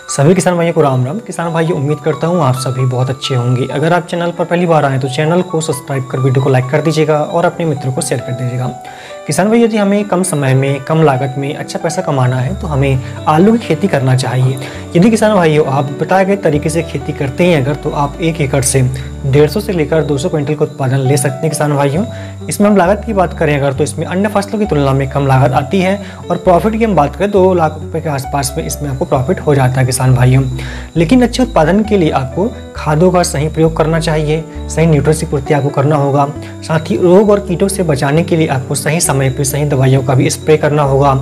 सभी किसान भाइयों को राम राम। किसान भाइयों, उम्मीद करता हूँ आप सभी बहुत अच्छे होंगे। अगर आप चैनल पर पहली बार आए तो चैनल को सब्सक्राइब कर वीडियो को लाइक कर दीजिएगा और अपने मित्रों को शेयर कर दीजिएगा। किसान भाई, यदि हमें कम समय में कम लागत में अच्छा पैसा कमाना है तो हमें आलू की खेती करना चाहिए। यदि किसान भाइयों आप बताए गए तरीके से खेती करते हैं अगर, तो आप 1 एकड़ से 150 से लेकर 200 क्विंटल का उत्पादन ले सकते हैं। किसान भाइयों, इसमें हम लागत की बात करें अगर, तो इसमें अन्य फसलों की तुलना में कम लागत आती है और प्रॉफिट की हम बात करें 2 लाख रुपए के आसपास में इसमें आपको प्रॉफिट हो जाता है किसान भाइयों। लेकिन अच्छे उत्पादन के लिए आपको खादों का सही प्रयोग करना चाहिए, सही न्यूट्रिएंट्स की पूर्ति आपको करना होगा। साथ ही रोग और कीटों से बचाने के लिए आपको सही समय पर सही दवाइयों का भी स्प्रे करना होगा।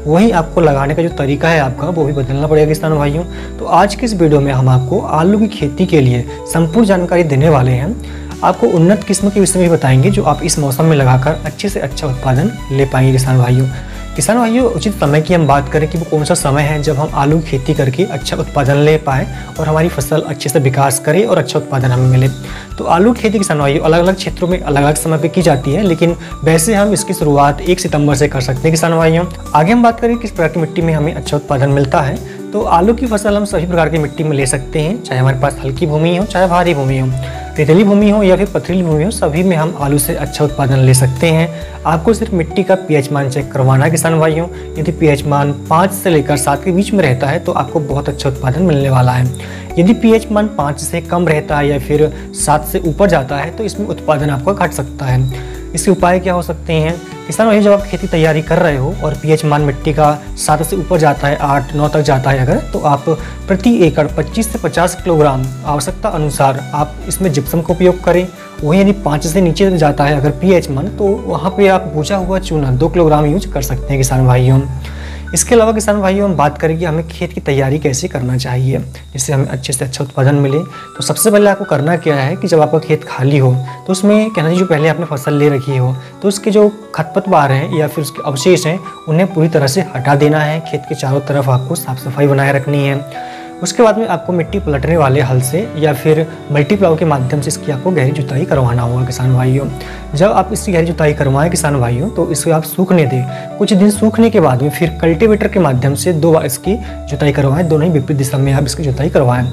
वहीं आपको लगाने का जो तरीका है आपका, वो भी बदलना पड़ेगा किसान भाइयों। तो आज की इस वीडियो में हम आपको आलू की खेती के लिए संपूर्ण जानकारी देने वाले हैं। आपको उन्नत किस्म के विषय में भी बताएंगे जो आप इस मौसम में लगाकर अच्छे से अच्छा उत्पादन ले पाएंगे किसान भाइयों। किसान भाइयों, उचित समय की हम बात करें कि वो कौन सा समय है जब हम आलू की खेती करके अच्छा उत्पादन ले पाए और हमारी फसल अच्छे से विकास करे और अच्छा उत्पादन हमें मिले। तो आलू की खेती किसान भाइयों अलग अलग क्षेत्रों में अलग अलग समय पे की जाती है, लेकिन वैसे हम इसकी शुरुआत 1 सितंबर से कर सकते हैं किसान भाइयों। आगे हम बात करें किस प्रकार की मिट्टी में हमें अच्छा उत्पादन मिलता है। तो आलू की फसल हम सभी प्रकार की मिट्टी में ले सकते हैं, चाहे हमारे पास हल्की भूमि हो चाहे भारी भूमि हो, रेतीली भूमि हो या फिर पथरीली भूमि हो, सभी में हम आलू से अच्छा उत्पादन ले सकते हैं। आपको सिर्फ मिट्टी का पीएच मान चेक करवाना है किसान भाइयों। यदि पीएच मान 5 से लेकर 7 के बीच में रहता है तो आपको बहुत अच्छा उत्पादन मिलने वाला है। यदि पीएच मान 5 से कम रहता है या फिर 7 से ऊपर जाता है तो इसमें उत्पादन आपका घट सकता है। इसके उपाय क्या हो सकते हैं किसान भाई? जब आप खेती तैयारी कर रहे हो और पीएच मान मिट्टी का 7 से ऊपर जाता है, 8-9 तक जाता है अगर, तो आप प्रति एकड़ 25 से 50 किलोग्राम आवश्यकता अनुसार आप इसमें जिप्सम का उपयोग करें। वहीं यदि 5 से नीचे जाता है अगर पीएच मान, तो वहाँ पे आप भुजा हुआ चूना 2 किलोग्राम यूज कर सकते हैं किसान भाइयों। इसके अलावा किसान भाइयों हम बात करें कि हमें खेत की तैयारी कैसे करना चाहिए जिससे हमें अच्छे से अच्छा उत्पादन मिले। तो सबसे पहले आपको करना क्या है कि जब आपका खेत खाली हो तो उसमें कहना चाहिए जो पहले आपने फसल ले रखी हो तो उसके जो खरपतवार हैं या फिर उसके अवशेष हैं उन्हें पूरी तरह से हटा देना है। खेत के चारों तरफ आपको साफ सफाई बनाए रखनी है। उसके बाद में आपको मिट्टी पलटने वाले हल से या फिर मल्टीप्लाव के माध्यम से इसकी आपको गहरी जुताई करवाना होगा किसान भाइयों। जब आप इसकी गहरी जुताई करवाएं किसान भाइयों तो इसे आप सूखने दें। कुछ दिन सूखने के बाद में फिर कल्टीवेटर के माध्यम से 2 बार इसकी जुताई करवाएं। दोनों ही विपरीत दिशा में आप इसकी जुताई करवाएं।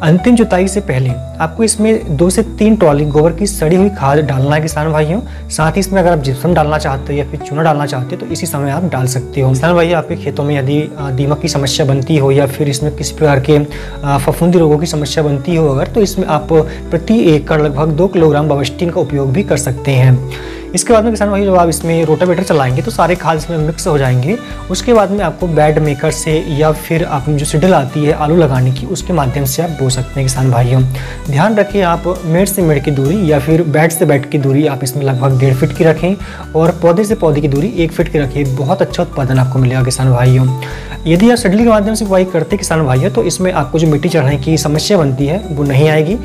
अंतिम जुताई से पहले आपको इसमें 2 से 3 ट्रॉली गोबर की सड़ी हुई खाद डालना है किसान भाइयों। साथ ही इसमें अगर आप जिप्सम डालना चाहते हो या फिर चूना डालना चाहते हो तो इसी समय आप डाल सकते हो। किसान भाइयों, आपके खेतों में यदि दीमक की समस्या बनती हो या फिर इसमें किसी प्रकार के फफूंदी रोगों की समस्या बनती हो अगर, तो इसमें आप प्रति एकड़ लगभग 2 किलोग्राम बावस्टीन का उपयोग भी कर सकते हैं। इसके बाद में किसान भाई जब आप इसमें रोटावेटर चलाएंगे तो सारे खाद इसमें मिक्स हो जाएंगे। उसके बाद में आपको बेड मेकर से या फिर आप जो सिडल आती है आलू लगाने की उसके माध्यम से आप बो सकते हैं किसान भाइयों। ध्यान रखें आप मेड़ से मेड़ की दूरी या फिर बेड से बेड की दूरी आप इसमें लगभग 1.5 फीट की रखें और पौधे से पौधे की दूरी 1 फीट की रखें। बहुत अच्छा उत्पादन आपको मिलेगा किसान भाइयों। यदि आप सिडली के माध्यम से बुआई करते किसान भाइयों तो इसमें आपको जो मिट्टी चढ़ने की समस्या बनती है वो नहीं आएगी।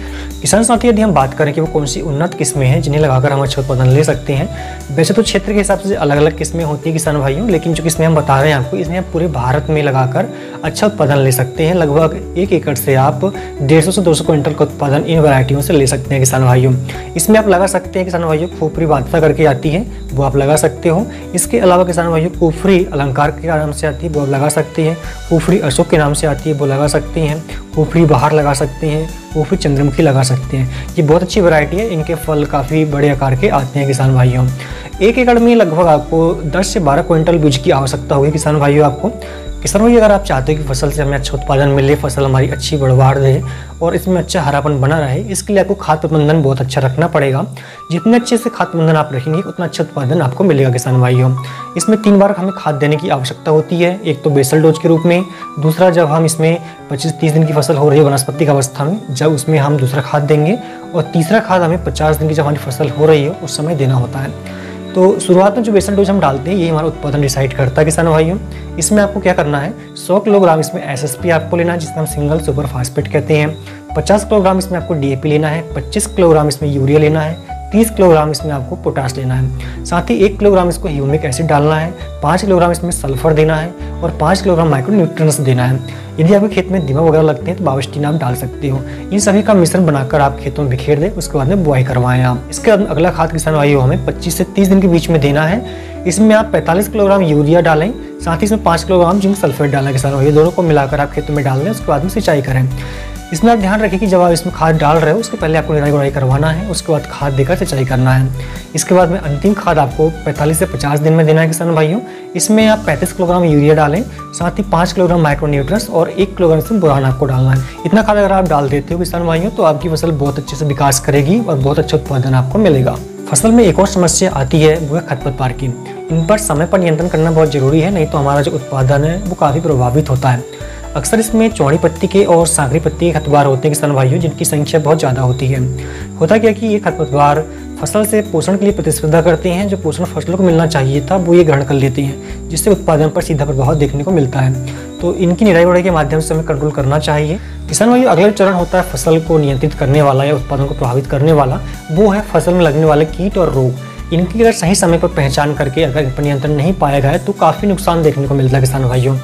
किसान साथी, यदि हम बात करें कि वो कौन सी उन्नत किस्में हैं जिन्हें लगाकर हम अच्छा उत्पादन ले सकते हैं, वैसे तो क्षेत्र के हिसाब से अलग अलग किस्में होती है किसान भाइयों, लेकिन जो किस्में हम बता रहे हैं आपको इसमें आप पूरे भारत में लगाकर अच्छा उत्पादन ले सकते हैं। लगभग 1 एकड़ से आप 150 से 200 क्विंटल का उत्पादन इन वैरायटियों से ले सकते हैं किसान भाइयों। इसमें आप लगा सकते हैं किसान भाइयों खोपरी बादशाह करके आती है, वो आप लगा सकते हो। इसके अलावा किसान भाइयों कोफरी अलंकार के नाम से आती है, वो आप लगा सकते हैं। कोफरी अशोक के नाम से आती है, वो लगा सकते हैं। कोफरी बहार लगा सकते हैं। कोफरी चंद्रमुखी लगा सकते हैं। ये बहुत अच्छी वैरायटी है, इनके फल काफ़ी बड़े आकार के आते हैं किसान भाइयों। 1 एकड़ में लगभग आपको 10 से 12 क्विंटल बीज की आवश्यकता होगी किसान भाइयों आपको। किसान भाई, अगर आप चाहते हो कि फसल से हमें अच्छा उत्पादन मिले, फसल हमारी अच्छी बढ़वाड़ दे और इसमें अच्छा हरापन बना रहे, इसके लिए आपको खाद प्रबंधन बहुत अच्छा रखना पड़ेगा। जितने अच्छे से खाद प्रबंधन आप रखेंगे उतना अच्छा उत्पादन आपको मिलेगा किसान भाइयों। इसमें 3 बार हमें खाद देने की आवश्यकता होती है। एक तो बेसल डोज के रूप में, दूसरा जब हम इसमें 25-30 दिन की फसल हो रही है वनस्पति की अवस्था में, जब उसमें हम दूसरा खाद देंगे, और तीसरा खाद हमें 50 दिन की जब हमारी फसल हो रही है उस समय देना होता है। तो शुरुआत में जो बेसल डोज हम डालते हैं ये हमारा उत्पादन डिसाइड करता है किसान भाइयों। इसमें आपको क्या करना है, 100 किलोग्राम इसमें एसएसपी आपको लेना है जिसमें हम सिंगल सुपर फास्फेट कहते हैं। 50 किलोग्राम इसमें आपको डीएपी लेना है। 25 किलोग्राम इसमें यूरिया लेना है। 30 किलोग्राम इसमें आपको पोटाश लेना है। साथ ही 1 किलोग्राम इसको ह्यूमिक एसिड डालना है। 5 किलोग्राम इसमें सल्फर देना है और 5 किलोग्राम माइक्रो न्यूट्रिएंट्स देना है। यदि आपके खेत में दीमक वगैरह लगते हैं तो बावस्टीन आप डाल सकते हो। इन सभी का मिश्रण बनाकर आप खेतों में बिखेर दें, उसके बाद में बुआई करवाएं आप। इसके बाद अगला खाद किसान भाइयों हमें 25 से 30 दिन के बीच में देना है। इसमें आप 45 किलोग्राम यूरिया डालें, साथ ही इसमें 5 किलोग्राम जिंक सल्फेट डालें किसानों भाइयों। दोनों को मिलाकर आप खेतों में डाल दें, उसके बाद में सिंचाई करें। इसमें आप ध्यान रखें कि जब आप इसमें खाद डाल रहे हो उसके पहले आपको निराई गुड़ाई करवाना है, उसके बाद खाद देकर सिंचाई करना है। इसके बाद में अंतिम खाद आपको 45 से 50 दिन में देना है किसान भाइयों। इसमें आप 35 किलोग्राम यूरिया डालें, साथ ही 5 किलोग्राम माइक्रोन्यूट्रिएंट्स और 1 किलोग्राम से बोरान आपको डालना है। इतना खाद अगर आप डाल देते हो किसान भाइयों तो आपकी फसल बहुत अच्छे से विकास करेगी और बहुत अच्छा उत्पादन आपको मिलेगा। फसल में एक और समस्या आती है, वो है खरपतवार की। इन पर समय पर नियंत्रण करना बहुत जरूरी है, नहीं तो हमारा जो उत्पादन है वो काफ़ी प्रभावित होता है। अक्सर इसमें चौड़ी पत्ती के और सांकरी पत्ती के खरपतवार होते हैं किसान भाइयों, जिनकी संख्या बहुत ज़्यादा होती है। होता क्या कि ये खरपतवार फसल से पोषण के लिए प्रतिस्पर्धा करते हैं, जो पोषण फसलों को मिलना चाहिए था वो ये ग्रहण कर लेते हैं, जिससे उत्पादन पर सीधा प्रभाव देखने को मिलता है। तो इनकी निराई गुड़ाई के माध्यम से हमें कंट्रोल करना चाहिए। किसान भाइयों, अगला चरण होता है फसल को नियंत्रित करने वाला या उत्पादन को प्रभावित करने वाला, वो है फसल में लगने वाले कीट और रोग। इनकी अगर सही समय पर पहचान करके अगर इन पर नियंत्रण नहीं पाया गया है तो काफ़ी नुकसान देखने को मिलता है किसान भाइयों।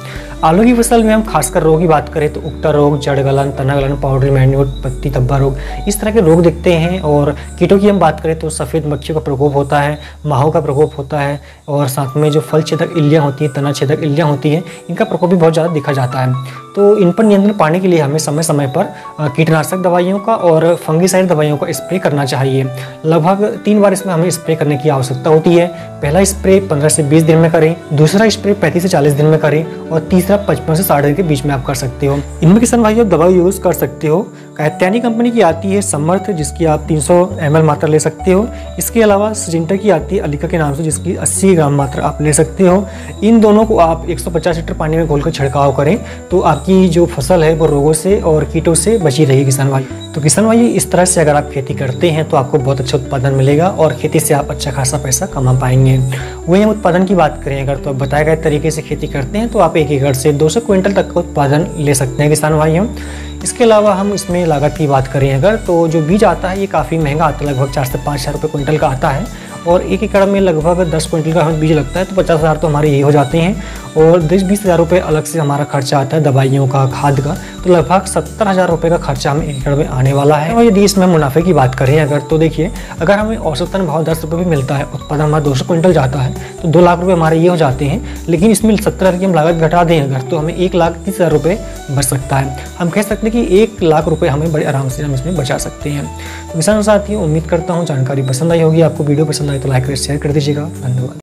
आलू की फसल में हम खासकर रोग की बात करें तो उगटा रोग, जड़ गलन, तना गलन, पाउडरी मैन्योर, पत्ती धब्बा रोग, इस तरह के रोग दिखते हैं। और कीटों की हम बात करें तो सफ़ेद मक्खियों का प्रकोप होता है, माहों का प्रकोप होता है, और साथ में जो फल छेदक इल्लियाँ होती हैं, तना छेदक इल्लियाँ होती हैं, इनका प्रकोप भी बहुत ज़्यादा देखा जाता है। तो इन पर नियंत्रण पाने के लिए हमें समय समय पर कीटनाशक दवाइयों का और फंगिसाइड दवाइयों का स्प्रे करना चाहिए। लगभग 3 बार इसमें हमें स्प्रे करने की आवश्यकता होती है। पहला स्प्रे 15 से 20 दिन में करें, दूसरा स्प्रे 35 से 40 दिन में करें, और तीसरा 55 से 60 दिन के बीच में आप कर सकते हो। इनमें किसान भाइयों दवा यूज़ कर सकते हो। कात्यायनी कंपनी की आती है समर्थ, जिसकी आप 300 ml मात्रा ले सकते हो। इसके अलावा सिंजेंटा की आती है अलीका के नाम से, जिसकी 80 ग्राम मात्रा आप ले सकते हो। इन दोनों को आप 150 लीटर पानी में घोलकर छिड़काव करें तो आपकी जो फसल है वो रोगों से और कीटों से बची रहेगी किसान भाई। तो किसान भाई, इस तरह से अगर आप खेती करते हैं तो आपको बहुत अच्छा उत्पादन मिलेगा और खेती से आप अच्छा खासा पैसा कमा पाएंगे। वही हम उत्पादन की बात करें अगर, तो बताए गए तरीके से खेती करते हैं तो आप 1 एकड़ से 200 क्विंटल तक का उत्पादन ले सकते हैं किसान भाइयों। इसके अलावा हम इसमें लागत की बात करें अगर, तो जो बीज आता है ये काफ़ी महंगा आता है, लगभग 4 से 5 हज़ार रुपये क्विंटल का आता है। और 1 एकड़ में लगभग 10 क्विंटल का हमें बीज लगता है, तो 50 हज़ार तो हमारे यही हो जाते हैं। और 10-20 हज़ार रुपये अलग से हमारा खर्चा आता है दवाइयों का, खाद का, तो लगभग 70 हज़ार रुपये का खर्चा हमें 1 एकड़ में आने वाला है। और यदि इसमें मुनाफे की बात करें अगर, तो देखिए अगर हमें औसतन भाव 10 रुपये भी मिलता है, उत्पादन हमारा 200 क्विंटल जाता है, तो 2 लाख रुपये हमारे ये हो जाते हैं। लेकिन इसमें 70 हज़ार की हम लागत घटा दें अगर, तो हमें 1,30,000 रुपये बच सकता है। हम कह सकते हैं कि 1 लाख रुपये हमें बड़े आराम से हम इसमें बचा सकते हैं। तो किसान साथियों, उम्मीद करता हूँ जानकारी पसंद आई होगी आपको। वीडियो पसंद आई तो लाइक और शेयर कर दीजिएगा। धन्यवाद।